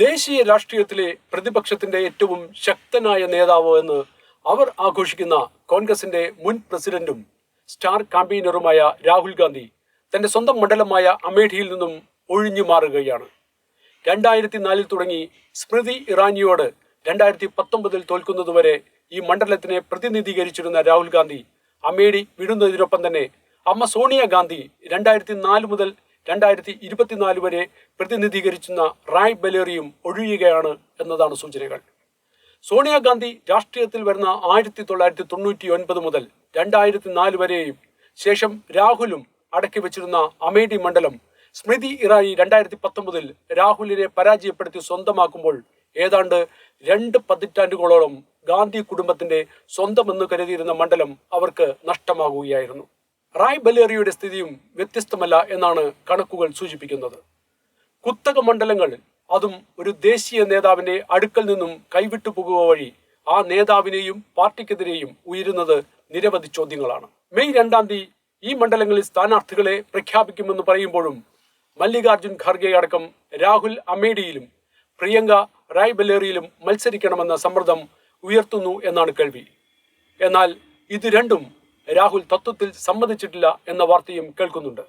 ദേശീയ രാഷ്ട്രീയത്തിലെ പ്രതിപക്ഷത്തിന്റെ ഏറ്റവും ശക്തനായ നേതാവ് എന്ന് അവർ ആഘോഷിക്കുന്ന കോൺഗ്രസിന്റെ മുൻ പ്രസിഡന്റും സ്റ്റാർ ക്യാമ്പയിനറുമായ രാഹുൽ ഗാന്ധി തന്റെ സ്വന്തം മണ്ഡലമായ അമേഠിയിൽ നിന്നും ഒഴിഞ്ഞു മാറുകയാണ്. 2004 തുടങ്ങി സ്മൃതി ഇറാനിയോട് 2019 തോൽക്കുന്നതുവരെ ഈ മണ്ഡലത്തിനെ പ്രതിനിധീകരിച്ചിരുന്ന രാഹുൽ ഗാന്ധി അമേഠി വിടുന്നതിനൊപ്പം തന്നെ അമ്മ സോണിയാഗാന്ധി 2004 മുതൽ 2024 വരെ പ്രതിനിധീകരിക്കുന്ന റായ്ബറേലിയും ഒഴിയുകയാണ് എന്നതാണ് സൂചനകൾ. സോണിയാഗാന്ധി രാഷ്ട്രീയത്തിൽ വരുന്ന 1999 മുതൽ 2004 വരെയും ശേഷം രാഹുലും അടക്കി വെച്ചിരുന്ന അമേഠി മണ്ഡലം സ്മൃതി ഇറാനി 2019 രാഹുലിനെ പരാജയപ്പെടുത്തി സ്വന്തമാക്കുമ്പോൾ ഏതാണ്ട് 2 പതിറ്റാണ്ടുകളോളം ഗാന്ധി കുടുംബത്തിന്റെ സ്വന്തമെന്ന് കരുതിയിരുന്ന മണ്ഡലം അവർക്ക് നഷ്ടമാകുകയായിരുന്നു. റായ്ബറേലിയുടെ സ്ഥിതിയും വ്യത്യസ്തമല്ല എന്നാണ് കണക്കുകൾ സൂചിപ്പിക്കുന്നത്. കുത്തക മണ്ഡലങ്ങൾ, അതും ഒരു ദേശീയ നേതാവിന്റെ അടുക്കൽ നിന്നും കൈവിട്ടു പോകുക വഴി ആ നേതാവിനെയും പാർട്ടിക്കെതിരെയും ഉയരുന്നത് നിരവധി ചോദ്യങ്ങളാണ്. മെയ് 2 ഈ മണ്ഡലങ്ങളിൽ സ്ഥാനാർത്ഥികളെ പ്രഖ്യാപിക്കുമെന്ന് പറയുമ്പോഴും മല്ലികാർജുൻ ഖാർഗെ അടക്കം രാഹുൽ അമേഠിയിലും പ്രിയങ്ക റായ്ബറേലിയിലും മത്സരിക്കണമെന്ന സമ്മർദ്ദം ഉയർത്തുന്നു എന്നാണ് കേൾവി. എന്നാൽ ഇത് രണ്ടും രാഹുൽ തത്വത്തിൽ സമ്മതിച്ചിട്ടില്ല എന്ന വാർത്തയും കേൾക്കുന്നുണ്ട്.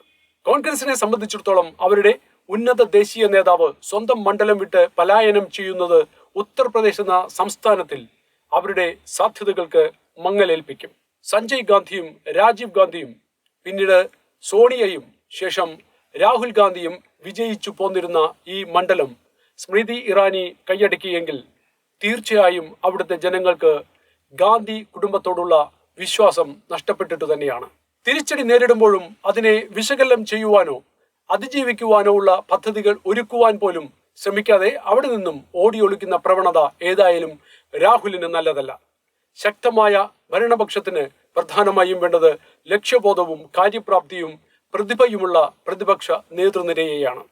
കോൺഗ്രസിനെ സംബന്ധിച്ചിടത്തോളം അവരുടെ ഉന്നത ദേശീയ നേതാവ് സ്വന്തം മണ്ഡലം വിട്ട് പലായനം ചെയ്യുന്നത് ഉത്തർപ്രദേശ് എന്ന സംസ്ഥാനത്തിൽ അവരുടെ സാധ്യതകൾക്ക് മങ്ങലേൽപ്പിക്കും. സഞ്ജയ് ഗാന്ധിയും രാജീവ് ഗാന്ധിയും പിന്നീട് സോണിയയും ശേഷം രാഹുൽ ഗാന്ധിയും വിജയിച്ചു പോന്നിരുന്ന ഈ മണ്ഡലം സ്മൃതി ഇറാനി കൈയടക്കിയെങ്കിൽ തീർച്ചയായും അവിടുത്തെ ജനങ്ങൾക്ക് ഗാന്ധി കുടുംബത്തോടുള്ള വിശ്വാസം നഷ്ടപ്പെട്ടിട്ട് തന്നെയാണ്. തിരിച്ചടി നേരിടുമ്പോഴും അതിനെ വിശകലനം ചെയ്യുവാനോ അതിജീവിക്കുവാനോ ഉള്ള പദ്ധതികൾ ഒരുക്കുവാൻ പോലും ശ്രമിക്കാതെ അവിടെ നിന്നും ഓടിയൊളിക്കുന്ന പ്രവണത ഏതായാലും രാഹുലിന് നല്ലതല്ല. ശക്തമായ ഭരണപക്ഷത്തിന് പ്രധാനമായും വേണ്ടത് ലക്ഷ്യബോധവും കാര്യപ്രാപ്തിയും പ്രതിഭയുമുള്ള പ്രതിപക്ഷ നേതൃനിരയെയാണ്.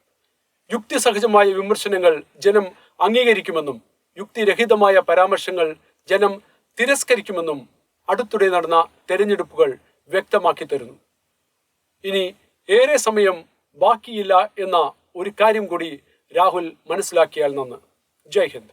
യുക്തിസഹജമായ വിമർശനങ്ങൾ ജനം അംഗീകരിക്കുമെന്നും യുക്തിരഹിതമായ പരാമർശങ്ങൾ ജനം തിരസ്കരിക്കുമെന്നും അടുത്തിടെ നടന്ന തെരഞ്ഞെടുപ്പുകൾ വ്യക്തമാക്കി തരുന്നു. ഇനി ഏറെ സമയം ബാക്കിയില്ല എന്ന ഒരു കാര്യം കൂടി രാഹുൽ മനസ്സിലാക്കിയാൽ നന്ന്. ജയ് ഹിന്ദ്.